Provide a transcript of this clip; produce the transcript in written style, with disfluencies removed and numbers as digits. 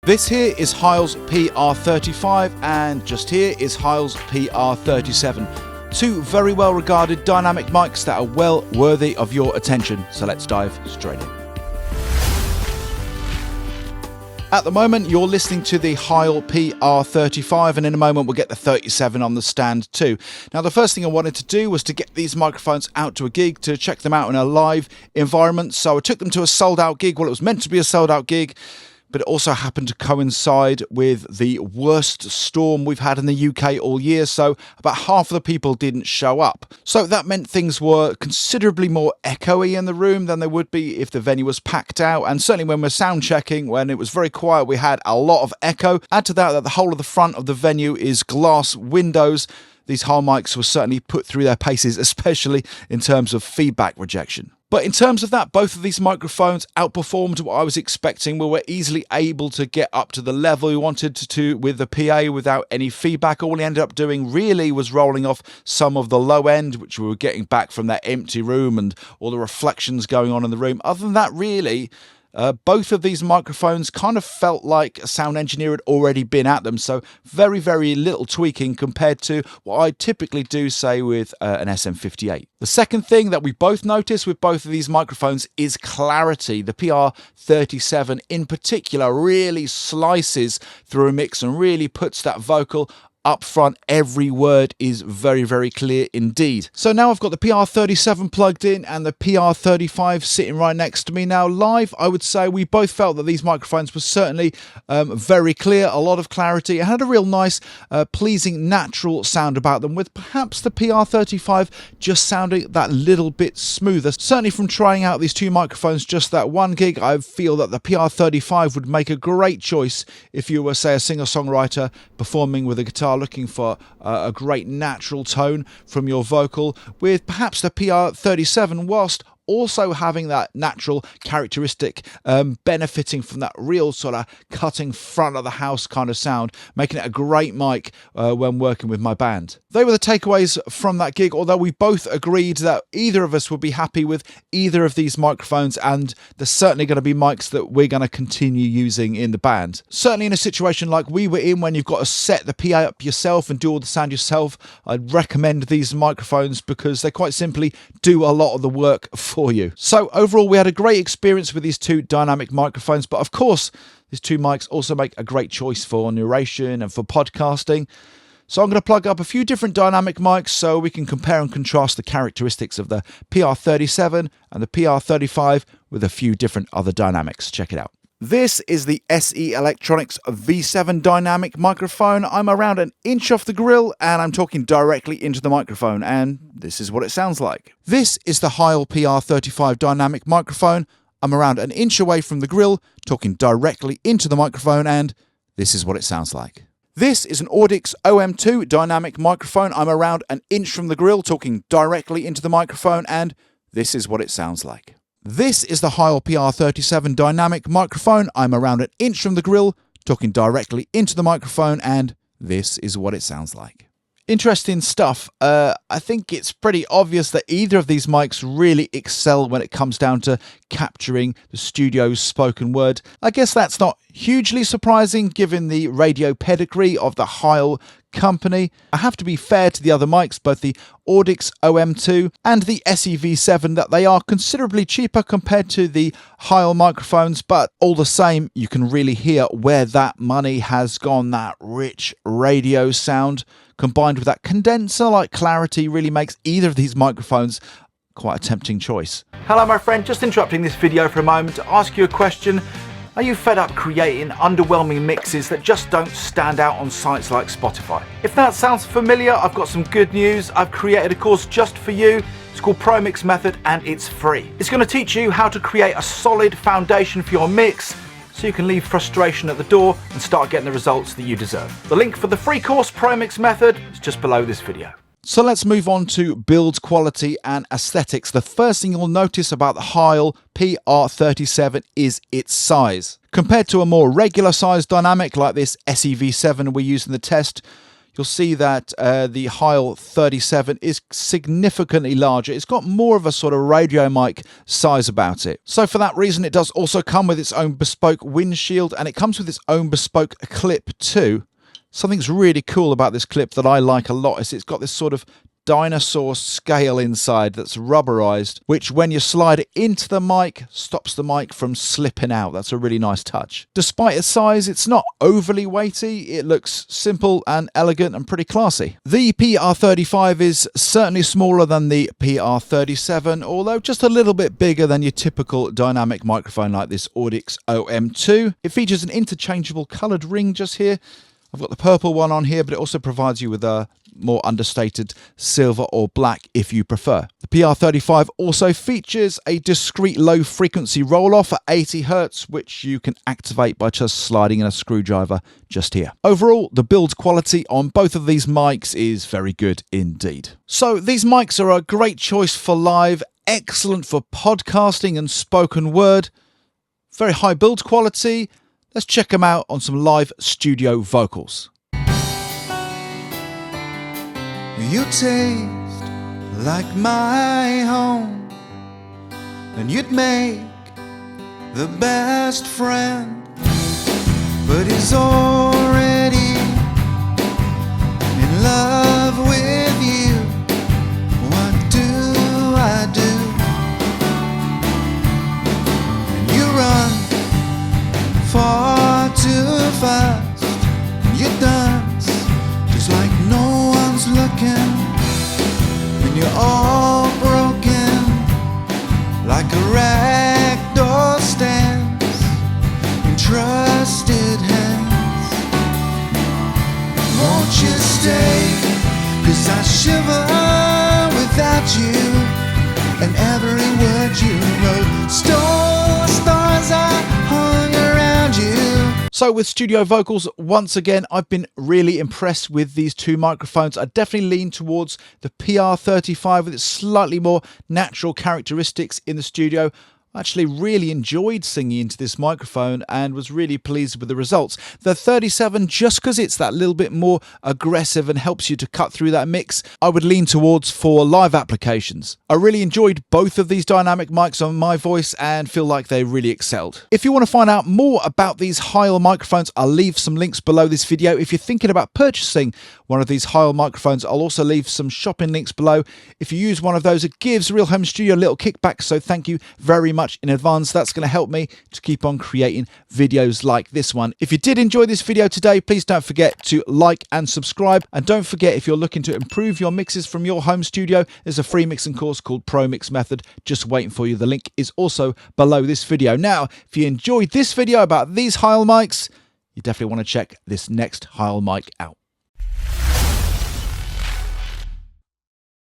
This here is Heil's PR35 and just here is Heil's PR37. Two very well regarded dynamic mics that are well worthy of your attention. So let's dive straight in. At the moment, you're listening to the Heil PR35, and in a moment we'll get the 37 on the stand too. Now, the first thing I wanted to do was to get these microphones out to a gig to check them out in a live environment. So I took them to a sold-out gig. Well, it was meant to be a sold-out gig, but it also happened to coincide with the worst storm we've had in the UK all year, so about half of the people didn't show up. So that meant things were considerably more echoey in the room than they would be if the venue was packed out, and certainly when we're sound checking, when it was very quiet, we had a lot of echo. Add to that the whole of the front of the venue is glass windows. These Heil mics were certainly put through their paces, especially in terms of feedback rejection. But in terms of that, both of these microphones outperformed what I was expecting. We were easily able to get up to the level we wanted to with the PA without any feedback. All we ended up doing really was rolling off some of the low end, which we were getting back from that empty room and all the reflections going on in the room. Other than that, really, both of these microphones kind of felt like a sound engineer had already been at them, so very, very little tweaking compared to what I typically do, say, with an SM58. The second thing that we both noticed with both of these microphones is clarity. The PR37 in particular really slices through a mix and really puts that vocal up front. Every word is very, very clear indeed. So now I've got the PR37 plugged in and the PR35 sitting right next to me. Now live, I would say we both felt that these microphones were certainly very clear, a lot of clarity. It had a real nice, pleasing, natural sound about them, with perhaps the PR35 just sounding that little bit smoother. Certainly from trying out these two microphones just that one gig, I feel that the PR35 would make a great choice if you were, say, a singer-songwriter performing with a guitar, looking for a great natural tone from your vocal, with perhaps the PR37 whilst also having that natural characteristic, benefiting from that real sort of cutting front of the house kind of sound, making it a great mic when working with my band. They were the takeaways from that gig, although we both agreed that either of us would be happy with either of these microphones, and they're certainly going to be mics that we're going to continue using in the band. Certainly in a situation like we were in, when you've got to set the PA up yourself and do all the sound yourself, I'd recommend these microphones because they quite simply do a lot of the work for you. So overall, we had a great experience with these two dynamic microphones, but of course these two mics also make a great choice for narration and for podcasting. So I'm going to plug up a few different dynamic mics so we can compare and contrast the characteristics of the PR37 and the PR35 with a few different other dynamics. Check it out. This is the SE Electronics V7 dynamic microphone. I'm around an inch off the grill and I'm talking directly into the microphone, and this is what it sounds like. This is the Heil PR35 dynamic microphone. I'm around an inch away from the grill, talking directly into the microphone, and this is what it sounds like. This is an Audix OM2 dynamic microphone. I'm around an inch from the grill, talking directly into the microphone, and this is what it sounds like. This is the Heil PR37 dynamic microphone. I'm around an inch from the grill, talking directly into the microphone, and this is what it sounds like. Interesting stuff. I think it's pretty obvious that either of these mics really excel when it comes down to capturing the studio's spoken word. I guess that's not hugely surprising given the radio pedigree of the Heil company. I have to be fair to the other mics, both the Audix OM2 and the SEV7, that they are considerably cheaper compared to the Heil microphones, but all the same, you can really hear where that money has gone. That rich radio sound combined with that condenser-like clarity really makes either of these microphones quite a tempting choice. Hello my friend, just interrupting this video for a moment to ask you a question. Are you fed up creating underwhelming mixes that just don't stand out on sites like Spotify? If that sounds familiar, I've got some good news. I've created a course just for you. It's called Pro Mix Method and it's free. It's going to teach you how to create a solid foundation for your mix so you can leave frustration at the door and start getting the results that you deserve. The link for the free course Pro Mix Method is just below this video. So let's move on to build quality and aesthetics. The first thing you'll notice about the Heil PR37 is its size. Compared to a more regular sized dynamic like this SEV7 we used in the test, you'll see that the Heil 37 is significantly larger. It's got more of a sort of radio mic size about it. So for that reason, it does also come with its own bespoke windshield, and it comes with its own bespoke clip too. Something's really cool about this clip that I like a lot is it's got this sort of dinosaur scale inside that's rubberized, which when you slide it into the mic, stops the mic from slipping out. That's a really nice touch. Despite its size, it's not overly weighty. It looks simple and elegant and pretty classy. The PR35 is certainly smaller than the PR37, although just a little bit bigger than your typical dynamic microphone like this Audix OM2. It features an interchangeable coloured ring just here. I've got the purple one on here, but it also provides you with a more understated silver or black if you prefer. The PR35 also features a discrete low frequency roll-off at 80 Hz, which you can activate by just sliding in a screwdriver just here. Overall, the build quality on both of these mics is very good indeed. So these mics are a great choice for live, excellent for podcasting and spoken word, very high build quality. Let's check them out on some live studio vocals. You taste like my home, and you'd make the best friend, but he's already in love with you. What do I do? And you run far too fast, and you dance just like no one's looking, and you're all broken like a ragdoll stands in trusted hands. Won't you stay? 'Cause I shiver without you, and every word you wrote stole stars I hung around you. So with studio vocals, once again, I've been really impressed with these two microphones. I definitely lean towards the PR35 with its slightly more natural characteristics in the studio. I actually really enjoyed singing into this microphone and was really pleased with the results. The 37, just because it's that little bit more aggressive and helps you to cut through that mix, I would lean towards for live applications. I really enjoyed both of these dynamic mics on my voice and feel like they really excelled. If you want to find out more about these Heil microphones, I'll leave some links below this video. If you're thinking about purchasing one of these Heil microphones, I'll also leave some shopping links below. If you use one of those, it gives Real Home Studio a little kickback, so thank you very much in advance. That's going to help me to keep on creating videos like this one. If you did enjoy this video today, please don't forget to like and subscribe, and don't forget, if you're looking to improve your mixes from your home studio, there's a free mixing course called Pro Mix Method just waiting for you. The link is also below this video. Now, if you enjoyed this video about these Heil mics, you definitely want to check this next Heil mic out.